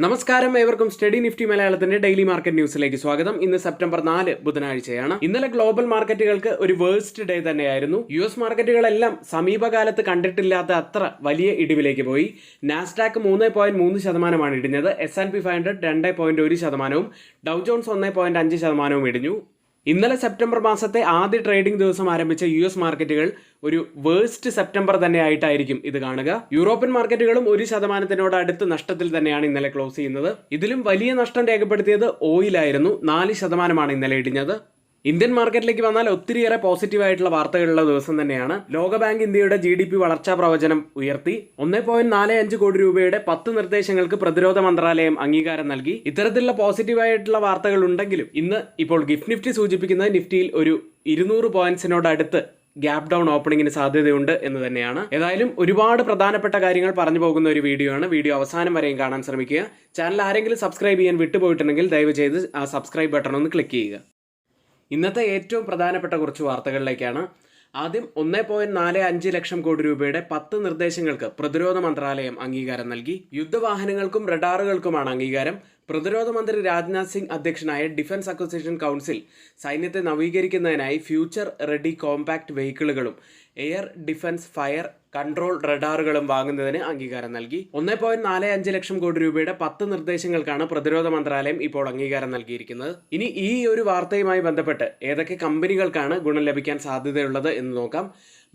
നമസ്കാരം, ഏവർക്കും study Nifty മലയാളത്തിന്റെ ഡെയിലി മാർക്കറ്റ് ന്യൂസിലേക്ക് സ്വാഗതം. ഇന്ന് സെപ്റ്റംബർ 4 ബുധനാഴ്ചയാണ്. ഇന്നലെ ഗ്ലോബൽ മാർക്കറ്റുകൾക്ക് ഒരു വേഴ്സ്റ്റ് ഡേ തന്നെയായിരുന്നു. US മാർക്കറ്റുകളെല്ലാം സമീപകാലത്ത് കണ്ടിട്ടില്ലാത്ത അത്ര വലിയ ഇടിവിലേക്ക് പോയി. നാസ്ഡാക്ക് 3.3% ഇടിഞ്ഞത്. S&P 500 2.1%, ഡൗ ജോൺസ് 1.5% ഇടിഞ്ഞു. ഇന്നലെ സെപ്റ്റംബർ മാസത്തെ ആദ്യ ട്രേഡിംഗ് ദിവസം ആരംഭിച്ച US മാർക്കറ്റുകൾ ഒരു വേഴ്സ്റ്റ് സെപ്റ്റംബർ തന്നെ ആയിട്ടായിരിക്കും ഇത് കാണുക. യൂറോപ്യൻ മാർക്കറ്റുകളും 1% അടുത്ത് നഷ്ടത്തിൽ തന്നെയാണ് ഇന്നലെ ക്ലോസ് ചെയ്യുന്നത്. ഇതിലും വലിയ നഷ്ടം രേഖപ്പെടുത്തിയത് ഓയിലായിരുന്നു. 4% ഇന്നലെ ഇടിഞ്ഞത്. ഇന്ത്യൻ മാർക്കറ്റിലേക്ക് വന്നാൽ ഒത്തിരിയേറെ പോസിറ്റീവായിട്ടുള്ള വാർത്തകളുള്ള ദിവസം തന്നെയാണ്. ലോകബാങ്ക് ഇന്ത്യയുടെ GDP വളർച്ചാ പ്രവചനം ഉയർത്തി. 1.45 കോടി രൂപയുടെ 10 നിർദ്ദേശങ്ങൾക്ക് പ്രതിരോധ മന്ത്രാലയം അംഗീകാരം നൽകി. ഇത്തരത്തിലുള്ള പോസിറ്റീവായിട്ടുള്ള വാർത്തകൾ ഉണ്ടെങ്കിലും ഇന്ന് ഇപ്പോൾ ഗിഫ്റ്റ് നിഫ്റ്റി സൂചിപ്പിക്കുന്നത് നിഫ്റ്റിയിൽ ഒരു 200 പോയിന്റ്സിനോട് അടുത്ത് ഗ്യാപ് ഡൗൺ ഓപ്പണിംഗിന് സാധ്യതയുണ്ട് എന്ന് തന്നെയാണ്. ഏതായാലും ഒരുപാട് പ്രധാനപ്പെട്ട കാര്യങ്ങൾ പറഞ്ഞു പോകുന്ന ഒരു വീഡിയോ ആണ്. വീഡിയോ അവസാനം വരെയും കാണാൻ ശ്രമിക്കുക. ചാനൽ ആരെങ്കിലും സബ്സ്ക്രൈബ് ചെയ്യാൻ വിട്ടുപോയിട്ടുണ്ടെങ്കിൽ ദയവ് ചെയ്ത് ആ സബ്സ്ക്രൈബ് ബട്ടൺ ഒന്ന് ക്ലിക്ക് ചെയ്യുക. ഇന്നത്തെ ഏറ്റവും പ്രധാനപ്പെട്ട കുറച്ച് വാർത്തകളിലേക്കാണ്. ആദ്യം 1.45 ലക്ഷം കോടി രൂപയുടെ 10 നിർദ്ദേശങ്ങൾക്ക് പ്രതിരോധ മന്ത്രാലയം അംഗീകാരം നൽകി. യുദ്ധവാഹനങ്ങൾക്കും റഡാറുകൾക്കുമാണ് അംഗീകാരം. പ്രതിരോധ മന്ത്രി രാജ്നാഥ് സിംഗ് അധ്യക്ഷനായ ഡിഫൻസ് അക്വസിഷൻ കൗൺസിൽ സൈന്യത്തെ നവീകരിക്കുന്നതിനായി ഫ്യൂച്ചർ റെഡി കോമ്പാക്ട് വെഹിക്കിളുകളും എയർ ഡിഫൻസ് ഫയർ കൺട്രോൾ റഡാറുകളും വാങ്ങുന്നതിന് അംഗീകാരം നൽകി. 1.45 ലക്ഷം കോടി രൂപയുടെ 10 നിർദ്ദേശങ്ങൾക്കാണ് പ്രതിരോധ മന്ത്രാലയം ഇപ്പോൾ അംഗീകാരം നൽകിയിരിക്കുന്നത്. ഇനി ഈ ഒരു വാർത്തയുമായി ബന്ധപ്പെട്ട് ഏതൊക്കെ കമ്പനികൾക്കാണ് ഗുണം ലഭിക്കാൻ സാധ്യതയുള്ളത് എന്ന് നോക്കാം.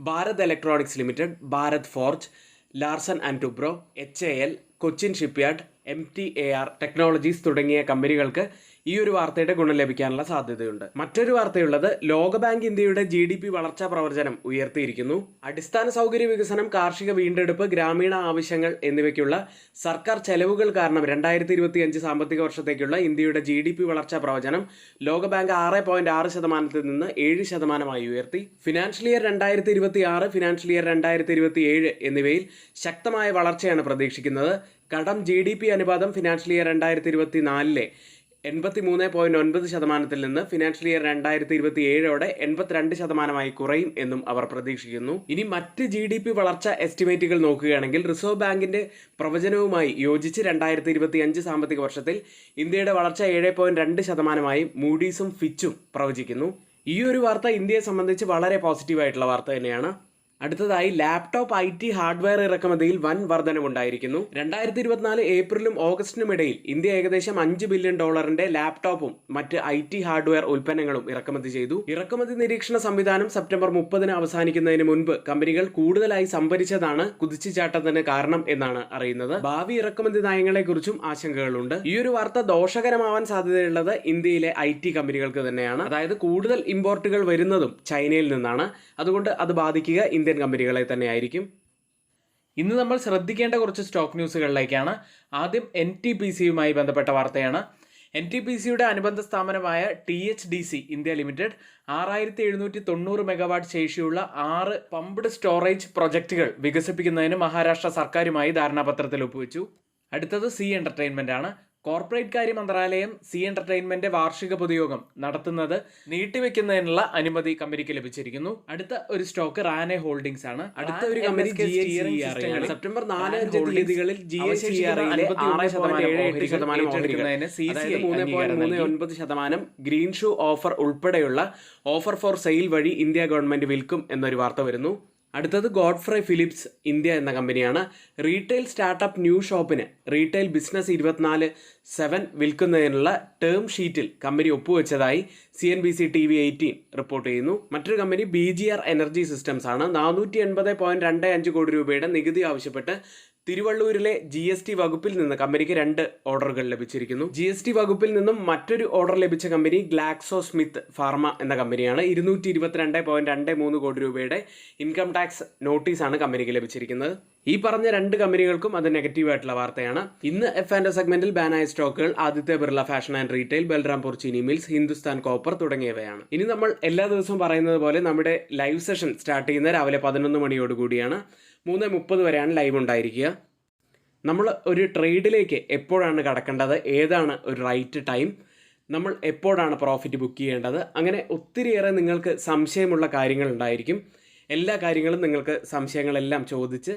Bharat electronics limited, Bharat forge, Larsen and Toubro, HAL, Cochin shipyard, MTAR technologies തുടങ്ങിയ കമ്പനികൾക്ക് ഈ ഒരു വാർത്തയുടെ ഗുണം ലഭിക്കാനുള്ള സാധ്യതയുണ്ട്. മറ്റൊരു വാർത്തയുള്ളത് ലോകബാങ്ക് ഇന്ത്യയുടെ GDP വളർച്ചാ പ്രവചനം ഉയർത്തിയിരിക്കുന്നു. അടിസ്ഥാന സൗകര്യ വികസനം, കാർഷിക വീണ്ടെടുപ്പ്, ഗ്രാമീണ ആവശ്യങ്ങൾ എന്നിവയ്ക്കുള്ള സർക്കാർ ചെലവുകൾ കാരണം 2025 സാമ്പത്തിക വർഷത്തേക്കുള്ള ഇന്ത്യയുടെ GDP വളർച്ചാ പ്രവചനം ലോകബാങ്ക് 6.6% നിന്ന് 7% ഉയർത്തി. ഫിനാൻഷ്യൽ ഇയർ 2026, ഫിനാൻഷ്യൽ ഇയർ 2027 എന്നിവയിൽ ശക്തമായ വളർച്ചയാണ് പ്രതീക്ഷിക്കുന്നത്. കടം GDP അനുപാതം ഫിനാൻഷ്യൽ ഇയർ 2024 83.9% നിന്ന് ഫിനാൻഷ്യൽ ഇയർ 2027 82% കുറയും എന്നും അവർ പ്രതീക്ഷിക്കുന്നു. ഇനി മറ്റ് GDP വളർച്ച എസ്റ്റിമേറ്റുകൾ നോക്കുകയാണെങ്കിൽ റിസർവ് ബാങ്കിന്റെ പ്രവചനവുമായി യോജിച്ച് 2025 സാമ്പത്തിക വർഷത്തിൽ ഇന്ത്യയുടെ വളർച്ച 7.2% മൂഡീസും ഫിച്ചും പ്രവചിക്കുന്നു. ഈ ഒരു വാർത്ത ഇന്ത്യയെ സംബന്ധിച്ച് വളരെ പോസിറ്റീവായിട്ടുള്ള വാർത്ത തന്നെയാണ്. അടുത്തതായി ലാപ്ടോപ്പ് IT ഹാർഡ്വെയർ ഇറക്കുമതിയിൽ വൻ വർധനവുണ്ടായിരിക്കുന്നു. 2024 ഏപ്രിലും ഓഗസ്റ്റിനും ഇടയിൽ ഇന്ത്യ ഏകദേശം $5 ബില്യൺ ലാപ്ടോപ്പും മറ്റ് IT ഹാർഡ്വെയർ ഉൽപ്പന്നങ്ങളും ഇറക്കുമതി ചെയ്തു. ഇറക്കുമതി നിരീക്ഷണ സംവിധാനം സെപ്റ്റംബർ 30 അവസാനിക്കുന്നതിന് മുൻപ് കമ്പനികൾ കൂടുതലായി സംഭരിച്ചതാണ് കുതിച്ചുചാട്ടത്തിന് കാരണം എന്നാണ് അറിയുന്നത്. ഭാവി ഇറക്കുമതി നയങ്ങളെ കുറിച്ചും ആശങ്കകളുണ്ട്. ഈ ഒരു വാർത്ത ദോഷകരമാവാൻ സാധ്യതയുള്ളത് ഇന്ത്യയിലെ IT കമ്പനികൾക്ക് തന്നെയാണ്. അതായത് കൂടുതൽ ഇമ്പോർട്ടുകൾ വരുന്നതും ചൈനയിൽ നിന്നാണ്. അതുകൊണ്ട് അത് ബാധിക്കുക ഇന്ത്യൻ കമ്പനികളെ തന്നെയായിരിക്കും. ഇന്ന് നമ്മൾ ശ്രദ്ധിക്കേണ്ട കുറച്ച് സ്റ്റോക്ക് ന്യൂസുകളിലേക്കാണ്. ആദ്യം NTPCയുമായി ബന്ധപ്പെട്ട വാർത്തയാണ്. NTPCയുടെ അനുബന്ധ സ്ഥാപനമായ THDC ഇന്ത്യ ലിമിറ്റഡ് 6790 മെഗാവാട്ട് ശേഷിയുള്ള 6 പമ്പ്ഡ് സ്റ്റോറേജ് പ്രൊജക്റ്റുകൾ വികസിപ്പിക്കുന്നതിന് മഹാരാഷ്ട്ര സർക്കാരുമായി ധാരണാപത്രത്തിൽ ഒപ്പുവെച്ചു. അടുത്തത് സി എന്റർടൈൻമെന്റ് ആണ്. കോർപ്പറേറ്റ് കാര്യ മന്ത്രാലയം സി എന്റർടൈൻമെന്റ് വാർഷിക പൊതുയോഗം നടത്തുന്നത് നീട്ടിവെക്കുന്നതിനുള്ള അനുമതി കമ്പനിക്ക് ലഭിച്ചിരിക്കുന്നു. അടുത്ത ഒരു സ്റ്റോക്ക് റാനെ ഹോൾഡിംഗ്സ് ആണ്. അടുത്ത ഒരു കമ്പനി സെപ്റ്റംബർ 4-5 തീയതികളിൽ GHCRയിലെ 3.39% ഗ്രീൻ ഷൂ ഓഫർ ഉൾപ്പെടെയുള്ള ഓഫർ ഫോർ സെയിൽ വഴി ഇന്ത്യ ഗവൺമെന്റ് വിൽക്കും എന്നൊരു വാർത്ത വരുന്നു. അടുത്തത് ഗോഡ്ഫ്രൈ ഫിലിപ്സ് ഇന്ത്യ എന്ന കമ്പനിയാണ്. റീറ്റെയിൽ സ്റ്റാർട്ടപ്പ് ന്യൂ ഷോപ്പിന് റീറ്റെയിൽ ബിസിനസ് 24/7 വിൽക്കുന്നതിനുള്ള ടേം ഷീറ്റിൽ കമ്പനി ഒപ്പുവെച്ചതായി CNBC TV 18 റിപ്പോർട്ട് ചെയ്യുന്നു. മറ്റൊരു കമ്പനി BGR എനർജി സിസ്റ്റംസ് ആണ്. 480.25 കോടി രൂപയുടെ നികുതി ആവശ്യപ്പെട്ട് തിരുവള്ളൂരിലെ GST വകുപ്പിൽ നിന്ന് കമ്പനിക്ക് 2 ഓർഡറുകൾ ലഭിച്ചിരിക്കുന്നു. GST വകുപ്പിൽ നിന്നും മറ്റൊരു ഓർഡർ ലഭിച്ച കമ്പനി ഗ്ലാക്സോ സ്മിത്ത് ഫാർമ എന്ന കമ്പനിയാണ്. 222.23 കോടി രൂപയുടെ ഇൻകം ടാക്സ് നോട്ടീസാണ് കമ്പനിക്ക് ലഭിച്ചിരിക്കുന്നത്. ഈ പറഞ്ഞ 2 കമ്പനികൾക്കും അത് നെഗറ്റീവായിട്ടുള്ള വാർത്തയാണ്. ഇന്ന് F&O സെഗ്മെന്റിൽ ബാനായ സ്റ്റോക്കുകൾ Aditya Birla fashion and retail, Balrampur ചീനി മിൽസ്, ഹിന്ദുസ്ഥാൻ കോപ്പർ തുടങ്ങിയവയാണ്. ഇനി നമ്മൾ എല്ലാ ദിവസവും പറയുന്നത് പോലെ നമ്മുടെ ലൈവ് സെഷൻ സ്റ്റാർട്ട് ചെയ്യുന്നത് രാവിലെ 11 മണിയോടുകൂടിയാണ്. 3:30 വരെയാണ് ലൈവ് ഉണ്ടായിരിക്കുക. നമ്മൾ ഒരു ട്രേഡിലേക്ക് എപ്പോഴാണ് കടക്കേണ്ടത്, ഏതാണ് ഒരു റൈറ്റ് ടൈം, നമ്മൾ എപ്പോഴാണ് പ്രോഫിറ്റ് ബുക്ക് ചെയ്യേണ്ടത്, അങ്ങനെ ഒത്തിരിയേറെ നിങ്ങൾക്ക് സംശയമുള്ള കാര്യങ്ങളുണ്ടായിരിക്കും. എല്ലാ കാര്യങ്ങളും നിങ്ങൾക്ക് സംശയങ്ങളെല്ലാം ചോദിച്ച്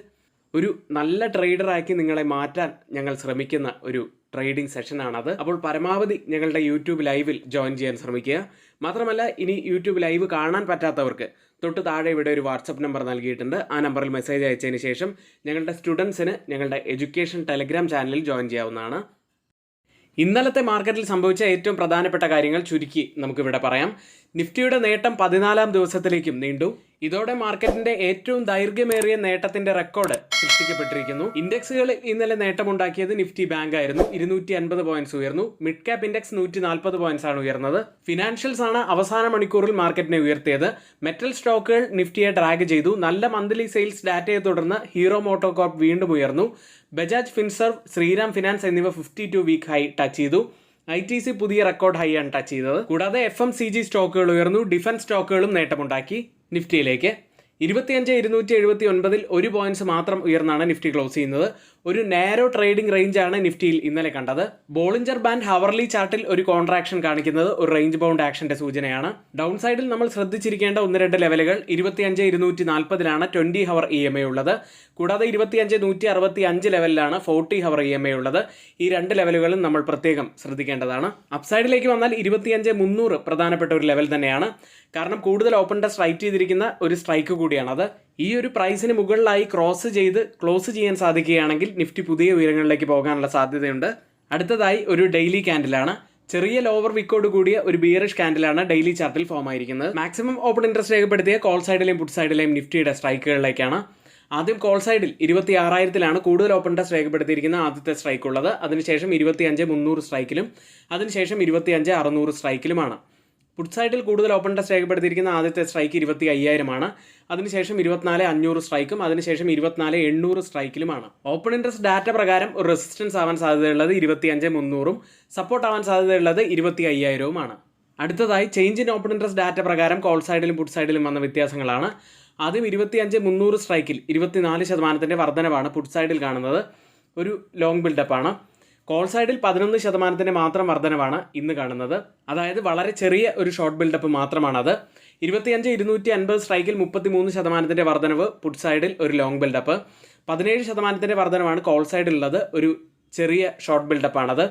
ഒരു നല്ല ട്രേഡറാക്കി നിങ്ങളെ മാറ്റാൻ ഞങ്ങൾ ശ്രമിക്കുന്ന ഒരു ട്രേഡിംഗ് സെഷനാണത്. അപ്പോൾ പരമാവധി ഞങ്ങളുടെ യൂട്യൂബ് ലൈവിൽ ജോയിൻ ചെയ്യാൻ ശ്രമിക്കുക. മാത്രമല്ല, ഇനി യൂട്യൂബ് ലൈവ് കാണാൻ പറ്റാത്തവർക്ക് തൊട്ട് താഴെ ഇവിടെ ഒരു വാട്സപ്പ് നമ്പർ നൽകിയിട്ടുണ്ട്. ആ നമ്പറിൽ മെസ്സേജ് അയച്ചതിന് ശേഷം ഞങ്ങളുടെ സ്റ്റുഡൻസിന് ഞങ്ങളുടെ എഡ്യൂക്കേഷൻ ടെലഗ്രാം ചാനലിൽ ജോയിൻ ചെയ്യാവുന്നതാണ്. ഇന്നലത്തെ മാർക്കറ്റിൽ സംഭവിച്ച ഏറ്റവും പ്രധാനപ്പെട്ട കാര്യങ്ങൾ ചുരുക്കി നമുക്കിവിടെ പറയാം. നിഫ്റ്റിയുടെ നേട്ടം 14-ാം ദിവസത്തിലേക്കും നീണ്ടു. ഇതോടെ മാർക്കറ്റിന്റെ ഏറ്റവും ദൈർഘ്യമേറിയ നേട്ടത്തിന്റെ റെക്കോർഡ് സൃഷ്ടിക്കപ്പെട്ടിരിക്കുന്നു. ഇൻഡെക്സുകളിൽ ഇന്നലെ നേട്ടമുണ്ടാക്കിയത് നിഫ്റ്റി ബാങ്ക് ആയിരുന്നു. 250 പോയിന്റ്സ് ഉയർന്നു. മിഡ് ക്യാപ് ഇൻഡെക്സ് 140 പോയിന്റ്സ് ആണ് ഉയർന്നത്. ഫിനാൻഷ്യൽസ് ആണ് അവസാന മണിക്കൂറിൽ മാർക്കറ്റിനെ ഉയർത്തിയത്. മെറ്റൽ സ്റ്റോക്കുകൾ നിഫ്റ്റിയെ ഡ്രാഗ് ചെയ്തു. നല്ല മന്ത്ലി സെയിൽസ് ഡാറ്റയെ തുടർന്ന് ഹീറോ മോട്ടോകോർപ്പ് വീണ്ടും ഉയർന്നു. ബജാജ് ഫിൻസർവ്, ശ്രീറാം ഫിനാൻസ് എന്നിവ 52 വീക്ക് ഹൈ ടച്ച് ചെയ്തു. ITC പുതിയ റെക്കോർഡ് ഹൈ ആണ് ടച്ച് ചെയ്തത്. കൂടാതെ FMCG സ്റ്റോക്കുകൾ ഉയർന്നു. ഡിഫൻസ് സ്റ്റോക്കുകളും നേട്ടമുണ്ടാക്കി. നിഫ്റ്റിയിലേക്ക് 25,279 1 പോയിന്റ്സ് മാത്രം ഉയർന്നാണ് നിഫ്റ്റി ക്ലോസ് ചെയ്യുന്നത്. ഒരു നാരോ ട്രേഡിംഗ് റേഞ്ചാണ് നിഫ്റ്റിയിൽ ഇന്നലെ കണ്ടത്. ബോളിഞ്ചർ ബാൻഡ് ഹവർലി ചാർട്ടിൽ ഒരു കോൺട്രാക്ഷൻ കാണിക്കുന്നത് ഒരു റേഞ്ച് ബൗണ്ട് ആക്ഷന്റെ സൂചനയാണ്. ഡൗൺ സൈഡിൽ നമ്മൾ ശ്രദ്ധിച്ചിരിക്കേണ്ട 1-2 ലെവലുകൾ 25,240 20 ഹവർ EMA ഉള്ളത്. കൂടാതെ 25,165 ലെവലിലാണ് 40 ഹവർ EMA ഉള്ളത്. ഈ 2 ലെവലുകളും നമ്മൾ പ്രത്യേകം ശ്രദ്ധിക്കേണ്ടതാണ്. അപ്സൈഡിലേക്ക് വന്നാൽ 25,300 പ്രധാനപ്പെട്ട ഒരു ലെവൽ തന്നെയാണ്. കാരണം കൂടുതൽ ഓപ്പൺ ടെസ്റ്റ് റൈറ്റ് ചെയ്തിരിക്കുന്ന ഒരു സ്ട്രൈക്ക് കൂടിയാണത്. ഈ ഒരു പ്രൈസിന് മുകളിലായി ക്രോസ് ചെയ്ത് ക്ലോസ് ചെയ്യാൻ സാധിക്കുകയാണെങ്കിൽ നിഫ്റ്റി പുതിയ ഉയരങ്ങളിലേക്ക് പോകാനുള്ള സാധ്യതയുണ്ട്. അടുത്തതായി ഒരു ഡെയിലി ക്യാൻഡിലാണ്. ചെറിയ ലോവർ വിക്കോട് കൂടിയ ഒരു ബിയറിഷ് ക്യാൻഡിലാണ് ഡെയിലി ചാർട്ടിൽ ഫോം ആയിരിക്കുന്നത്. മാക്സിമം ഓപ്പൺ ഇൻട്രസ്റ്റ് രേഖപ്പെടുത്തിയ കോൾ സൈഡിലെയും പുട്ട് സൈഡിലെയും നിഫ്റ്റിയുടെ സ്ട്രൈക്കുകളിലേക്കാണ്. ആദ്യം കോൾ സൈഡിൽ 26,000 കൂടുതൽ ഓപ്പൺ ടെസ്റ്റ് രേഖപ്പെടുത്തിയിരിക്കുന്ന ആദ്യത്തെ സ്ട്രൈക്ക് ഉള്ളത്. അതിനുശേഷം 25,300 സ്ട്രൈക്കിലും അതിനുശേഷം 25,600 സ്ട്രൈക്കിലുമാണ്. പുട്ട് സൈഡിൽ കൂടുതൽ ഓപ്പൺ ടെസ്റ്റ് രേഖപ്പെടുത്തിയിരിക്കുന്ന ആദ്യത്തെ സ്ട്രൈക്ക് 25,000 അതിനുശേഷം 24,500 സ്ട്രൈക്കും അതിനുശേഷം 24,800 സ്ട്രൈക്കിലുമാണ്. ഓപ്പൺ ഇൻട്രസ്റ്റ് ഡാറ്റ പ്രകാരം ഒരു റെസിസ്റ്റൻസ് ആവാൻ സാധ്യതയുള്ളത് 25,300 സപ്പോർട്ട് ആവാൻ സാധ്യതയുള്ളത് 25,000 അടുത്തതായി change in open interest data പ്രകാരം കോൾ സൈഡിലും പുട്ട് സൈഡിലും വന്ന വ്യത്യാസങ്ങളാണ്. ആദ്യം 25,300 സ്ട്രൈക്കിൽ 24% വർധനവാണ് പുട്ട് സൈഡിൽ കാണുന്നത്. ഒരു ലോങ് ബിൽഡപ്പാണ്. കോൾ സൈഡിൽ 11% മാത്രം വർധനവാണ് ഇന്ന് കാണുന്നത്. അതായത് വളരെ ചെറിയ ഒരു ഷോർട്ട് ബിൽഡപ്പ് മാത്രമാണത്. 25,250 സ്ട്രൈക്കിൽ 33% വർധനവ് പുട്ട് സൈഡിൽ ഒരു ലോങ് ബിൽഡപ്പ്. 17% വർധനവാണ് കോൾ സൈഡിലുള്ളത്. ഒരു ചെറിയ ഷോർട്ട് ബിൽഡപ്പാണത്.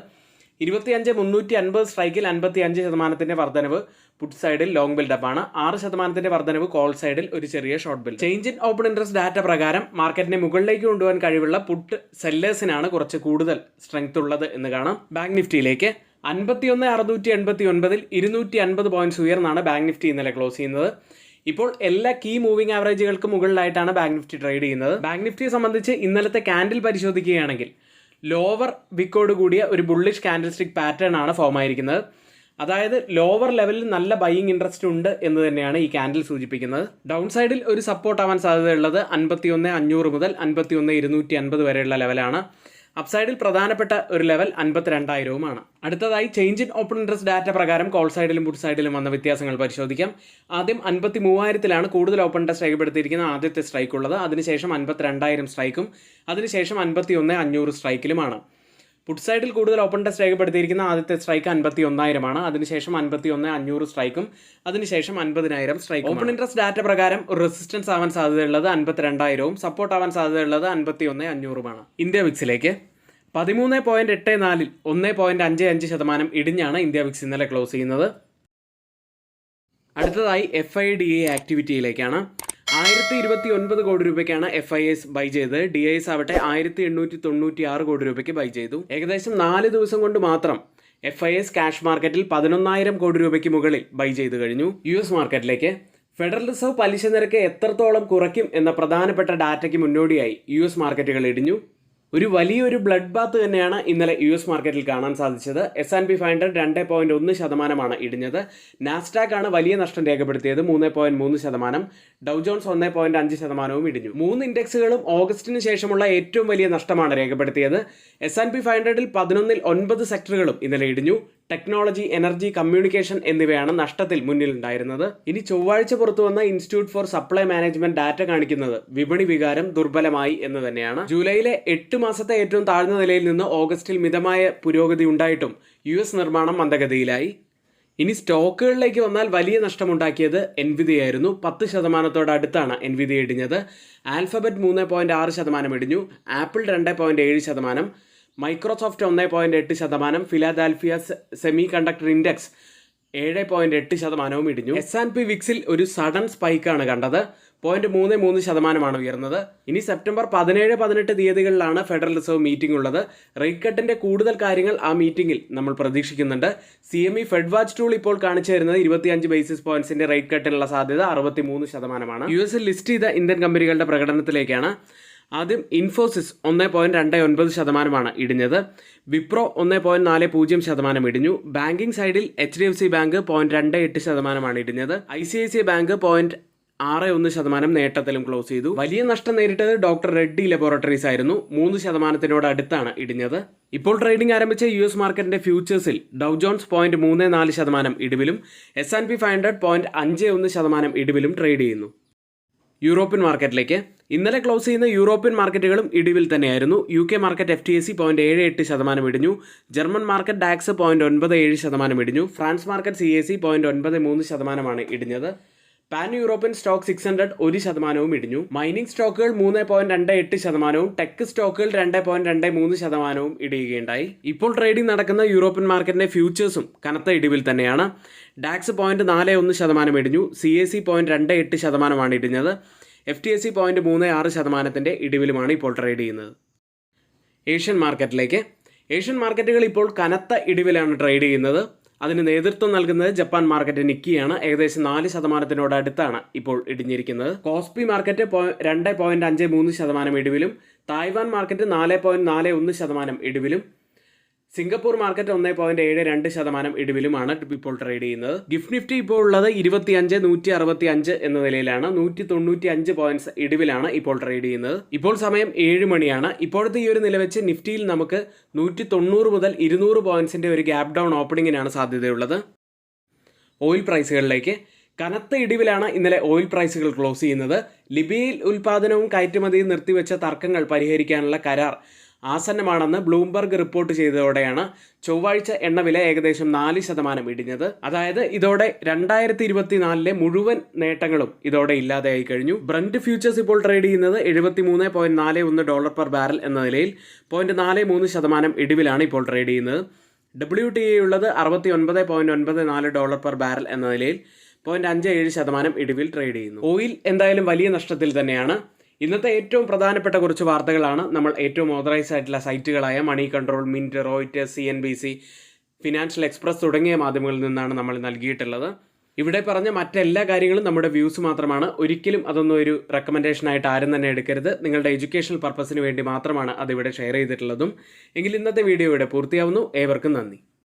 25,350 സ്ട്രൈക്കിൽ 55% വർധനവ് പുട്ട് സൈഡിൽ ലോങ് ബിൽഡപ്പാണ്. 6% വർധനവ് കോൾ സൈഡിൽ ഒരു ചെറിയ short build. Change in open interest data പ്രകാരം മാർക്കറ്റിനെ മുകളിലേക്ക് കൊണ്ടുപോകാൻ കഴിവുള്ള പുട്ട് സെല്ലേഴ്സിനാണ് കുറച്ച് കൂടുതൽ സ്ട്രെങ്ത് ഉള്ളത് എന്ന് കാണാം. ബാങ്ക് നിഫ്റ്റിയിലേക്ക് 51,689 250 പോയിന്റ്സ് ഉയർന്നാണ് ബാങ്ക് നിഫ്റ്റി ഇന്നലെ ക്ലോസ് ചെയ്യുന്നത്. ഇപ്പോൾ എല്ലാ കീ മൂവിംഗ് ആവറേജുകൾക്ക് മുകളിലായിട്ടാണ് ബാങ്ക് നിഫ്റ്റി ട്രേഡ് ചെയ്യുന്നത്. ബാങ്ക് നിഫ്റ്റിയെ സംബന്ധിച്ച് ഇന്നലത്തെ ക്യാൻഡിൽ പരിശോധിക്കുകയാണെങ്കിൽ ലോവർ വിക്കോട് കൂടിയ ഒരു ബുള്ളിഷ് ക്യാൻഡിൽ സ്റ്റിക് പാറ്റേൺ ആണ് ഫോം ആയിരിക്കുന്നത്. അതായത് ലോവർ ലെവലിൽ നല്ല ബൈയിങ് ഇൻട്രസ്റ്റ് ഉണ്ട് എന്ന് തന്നെയാണ് ഈ ക്യാൻഡിൽ സൂചിപ്പിക്കുന്നത്. ഡൗൺ സൈഡിൽ ഒരു സപ്പോർട്ട് ആവാൻ സാധ്യതയുള്ളത് 51,500 മുതൽ 51,250 വരെയുള്ള ലെവലാണ്. അപ്സൈഡിൽ പ്രധാനപ്പെട്ട ഒരു ലെവൽ 52,000 അടുത്തതായി change in open interest data പ്രകാരം കോൾ സൈഡിലും പുട്ട് സൈഡിലും വന്ന വ്യത്യാസങ്ങൾ പരിശോധിക്കാം. ആദ്യം 53,000 കൂടുതൽ ഓപ്പൺ ടെസ്റ്റ് രേഖപ്പെടുത്തിയിരിക്കുന്ന ആദ്യത്തെ സ്ട്രൈക്ക് ഉള്ളത്. അതിനുശേഷം 52,000 സ്ട്രൈക്കും അതിനുശേഷം 51,500 സ്ട്രൈക്കിലുമാണ്. പുട്ട് സൈഡിൽ കൂടുതൽ ഓപ്പൺ ടെസ്റ്റ് രേഖപ്പെടുത്തിയിരിക്കുന്ന ആദ്യത്തെ സ്ട്രൈക്ക് 51,000 അതിനുശേഷം 51,500 സ്ട്രൈക്കും അതിനുശേഷം 50,000 സ്ട്രൈക്കും. ഓപ്പൺ ഇൻട്രസ്റ്റ് ഡാറ്റ പ്രകാരം ഒരു റെസിസ്റ്റൻസ് ആവാൻ സാധ്യതയുള്ളത് 52,000 സപ്പോർട്ട് ആവാൻ സാധ്യതയുള്ളത് 51,500 ഇന്ത്യ വിക്സിലേക്ക് 13.84 1.55% ഇടിഞ്ഞാണ് ഇന്ത്യ വിക്സ് ഇന്നലെ ക്ലോസ് ചെയ്യുന്നത്. അടുത്തതായി FIDA ആക്ടിവിറ്റിയിലേക്കാണ്. 1,029 കോടി രൂപയ്ക്കാണ് FIS ബൈ ചെയ്തത്. DIS ആവട്ടെ 1,896 കോടി രൂപയ്ക്ക് ബൈ ചെയ്തു. ഏകദേശം 4 ദിവസം കൊണ്ട് മാത്രം FIS ക്യാഷ് മാർക്കറ്റിൽ 11,000 കോടി രൂപയ്ക്ക് മുകളിൽ ബൈ ചെയ്തു കഴിഞ്ഞു. US മാർക്കറ്റിലേക്ക് ഫെഡറൽ റിസർവ് പലിശ നിരക്ക് എത്രത്തോളം കുറയ്ക്കും എന്ന പ്രധാനപ്പെട്ട ഡാറ്റയ്ക്ക് മുന്നോടിയായി US മാർക്കറ്റുകൾ ഇടിഞ്ഞു. ഒരു വലിയൊരു ബ്ലഡ് ബാത്ത് തന്നെയാണ് ഇന്നലെ US മാർക്കറ്റിൽ കാണാൻ സാധിച്ചത്. S&P 500 2.1% ഇടിഞ്ഞത്. നാസ്ഡാക്ക് ആണ് വലിയ നഷ്ടം രേഖപ്പെടുത്തിയത് 3.3%. ഡൗ ജോൺസ് 1.5% ഇടിഞ്ഞു. 3 ഇൻഡെക്സുകളും ഓഗസ്റ്റിന് ശേഷമുള്ള ഏറ്റവും വലിയ നഷ്ടമാണ് രേഖപ്പെടുത്തിയത്. S&P 500ൽ 11ൽ 9 സെക്ടറുകളും ഇന്നലെ ഇടിഞ്ഞു. ടെക്നോളജി, എനർജി, കമ്മ്യൂണിക്കേഷൻ എന്നിവയാണ് നഷ്ടത്തിൽ മുന്നിലുണ്ടായിരുന്നത്. ഇനി ചൊവ്വാഴ്ച പുറത്തുവന്ന institute four supply management data കാണിക്കുന്നത് വിപണി വികാരം ദുർബലമായി എന്ന് തന്നെയാണ്. ജൂലൈയിലെ 8 മാസത്തെ ഏറ്റവും താഴ്ന്ന നിലയിൽ നിന്ന് ഓഗസ്റ്റിൽ മിതമായ പുരോഗതി ഉണ്ടായിട്ടും US നിർമ്മാണം മന്ദഗതിയിലായി. ഇനി സ്റ്റോക്കുകളിലേക്ക് വന്നാൽ വലിയ നഷ്ടമുണ്ടാക്കിയത് എൻവിഡിയയായിരുന്നു. 10% എൻവിഡിയ ഇടിഞ്ഞത്. ആൽഫബറ്റ് 3.6% ഇടിഞ്ഞു. Apple 2.7%, Microsoft 1.8%, Philadelphia semi conductor index 7.8% ഇടിഞ്ഞു. S&P വിക്സിൽ ഒരു സഡൻ സ്പൈക്കാണ് കണ്ടത്. 0.33% ഉയർന്നത്. ഇനി സെപ്റ്റംബർ 17-18 തീയതികളിലാണ് ഫെഡറൽ റിസർവ് മീറ്റിംഗ് ഉള്ളത്. റേറ്റ് കട്ടിന്റെ കൂടുതൽ കാര്യങ്ങൾ ആ മീറ്റിംഗിൽ നമ്മൾ പ്രതീക്ഷിക്കുന്നുണ്ട്. CME ഫെഡ് വാച്ച് ടൂൾ ഇപ്പോൾ കാണിച്ചു തരുന്നത് 25 ബേസിസ് പോയിന്റ്സിന്റെ റേറ്റ് കട്ടിനുള്ള സാധ്യത 63%. US ലിസ്റ്റ് ചെയ്ത ഇന്ത്യൻ കമ്പനികളുടെ പ്രകടനത്തിലേക്കാണ്. ആദ്യം ഇൻഫോസിസ് 1.29% ഇടിഞ്ഞത്. വിപ്രോ 1.40% ഇടിഞ്ഞു. ബാങ്കിങ് സൈഡിൽ HDFC ബാങ്ക് 0.28% ഇടിഞ്ഞത്. ICICI ബാങ്ക് 0.61% നേട്ടത്തിലും ക്ലോസ് ചെയ്തു. വലിയ നഷ്ടം നേരിട്ടത് ഡോക്ടർ റെഡ്ഡി ലബോറട്ടറീസ് ആയിരുന്നു. 3% അടുത്താണ് ഇടിഞ്ഞത്. ഇപ്പോൾ ട്രേഡിംഗ് ആരംഭിച്ച US മാർക്കറ്റിന്റെ ഫ്യൂച്ചേഴ്സിൽ ഡൗ ജോൺസ് 0.34% ഇടിവിലും S&P 500 0.51% ഇടിവിലും ട്രേഡ് ചെയ്യുന്നു. യൂറോപ്യൻ മാർക്കറ്റിലേക്ക് ഇന്നലെ ക്ലോസ് ചെയ്യുന്ന യൂറോപ്യൻ മാർക്കറ്റുകളും ഇടിവിൽ തന്നെയായിരുന്നു. UK മാർക്കറ്റ് FTSE 0.78% ഇടിഞ്ഞു. ജർമ്മൻ മാർക്കറ്റ് ഡാക്സ് 0.97% ഇടിഞ്ഞു. ഫ്രാൻസ് മാർക്കറ്റ് CAC 0.93% ഇടിഞ്ഞത്. പാൻ യൂറോപ്യൻ സ്റ്റോക്ക് 600 1% ഇടിഞ്ഞു. മൈനിങ് സ്റ്റോക്കുകൾ 3.28%, ടെക് സ്റ്റോക്കുകൾ 2.23% ഇടിയുകയുണ്ടായി. ഇപ്പോൾ ട്രേഡിംഗ് നടക്കുന്ന യൂറോപ്യൻ മാർക്കറ്റിന്റെ ഫ്യൂച്ചേഴ്സും കനത്ത ഇടിവിൽ തന്നെയാണ്. ഡാക്സ് 0.41% ഇടിഞ്ഞു. CAC 0.28% ഇടിഞ്ഞത്. FTSE 0.36% ഇടിവിലുമാണ് ഇപ്പോൾ ട്രേഡ് ചെയ്യുന്നത്. ഏഷ്യൻ മാർക്കറ്റിലേക്ക് ഏഷ്യൻ മാർക്കറ്റുകൾ ഇപ്പോൾ കനത്ത ഇടിവിലാണ് ട്രേഡ് ചെയ്യുന്നത്. അതിന് നേതൃത്വം നൽകുന്നത് ജപ്പാൻ മാർക്കറ്റ് നിക്കിയാണ്. ഏകദേശം 4% അടുത്താണ് ഇപ്പോൾ ഇടിഞ്ഞിരിക്കുന്നത്. കോസ്പി മാർക്കറ്റ് 2.53% ഇടിവിലും തായ്വാൻ മാർക്കറ്റ് 4.41% ഇടിവിലും സിംഗപ്പൂർ മാർക്കറ്റ് 1.72% ഇടിവിലുമാണ് ഇപ്പോൾ ട്രേഡ് ചെയ്യുന്നത്. ഗിഫ്റ്റ് നിഫ്റ്റി ഇപ്പോൾ ഉള്ളത് 25,165 എന്ന നിലയിലാണ്. 195 പോയിന്റ്സ് ഇടിവിലാണ് ഇപ്പോൾ ട്രേഡ് ചെയ്യുന്നത്. ഇപ്പോൾ സമയം 7 മണിയാണ്. ഇപ്പോഴത്തെ ഈ ഒരു നില വെച്ച് നിഫ്റ്റിയിൽ നമുക്ക് 190 മുതൽ 200 പോയിന്റ്സിന്റെ ഒരു ഗ്യാപ് ഡൗൺ ഓപ്പണിങ്ങിനാണ് സാധ്യതയുള്ളത്. ഓയിൽ പ്രൈസുകളിലേക്ക് കനത്ത ഇടിവിലാണ് ഇന്നലെ ഓയിൽ പ്രൈസുകൾ ക്ലോസ് ചെയ്യുന്നത്. ലിബിയയിൽ ഉൽപ്പാദനവും കയറ്റുമതിയും നിർത്തിവെച്ച തർക്കങ്ങൾ പരിഹരിക്കാനുള്ള കരാർ ആസന്നമാണെന്ന് ബ്ലൂംബർഗ് റിപ്പോർട്ട് ചെയ്തതോടെയാണ് ചൊവ്വാഴ്ച എണ്ണവില ഏകദേശം 4% ഇടിഞ്ഞത്. അതായത് ഇതോടെ 2024 മുഴുവൻ നേട്ടങ്ങളും ഇതോടെ ഇല്ലാതെയായി കഴിഞ്ഞു. ബ്രന്റ് ഫ്യൂച്ചേഴ്സ് ഇപ്പോൾ ട്രേഡ് ചെയ്യുന്നത് $73.41 പെർ ബാരൽ എന്ന നിലയിൽ 0.43% ഇടിവിലാണ് ഇപ്പോൾ ട്രേഡ് ചെയ്യുന്നത്. WTI ഉള്ളത് $69.94 പെർ ബാരൽ എന്ന നിലയിൽ 0.57% ഇടിവിൽ ട്രേഡ് ചെയ്യുന്നു. ഓയിൽ എന്തായാലും വലിയ നഷ്ടത്തിൽ തന്നെയാണ്. ഇന്നത്തെ ഏറ്റവും പ്രധാനപ്പെട്ട കുറച്ച് വാർത്തകളാണ് നമ്മൾ ഏറ്റവും ഓതറൈസ് ആയിട്ടുള്ള സൈറ്റുകളായ Moneycontrol, Mint, Reuters, CNBC, Financial Express തുടങ്ങിയ മാധ്യമങ്ങളിൽ നിന്നാണ് നമ്മൾ നൽകിയിട്ടുള്ളത്. ഇവിടെ പറഞ്ഞ മറ്റെല്ലാ കാര്യങ്ങളും നമ്മുടെ വ്യൂസ് മാത്രമാണ്. ഒരിക്കലും അതൊന്നും ഒരു റെക്കമെൻഡേഷനായിട്ട് ആരും തന്നെ എടുക്കരുത്. നിങ്ങളുടെ എഡ്യൂക്കേഷണൽ പർപ്പസിന് വേണ്ടി മാത്രമാണ് അതിവിടെ ഷെയർ ചെയ്തിട്ടുള്ളതും. എങ്കിൽ ഇന്നത്തെ വീഡിയോ ഇവിടെ പൂർത്തിയാവുന്നു. ഏവർക്കും നന്ദി.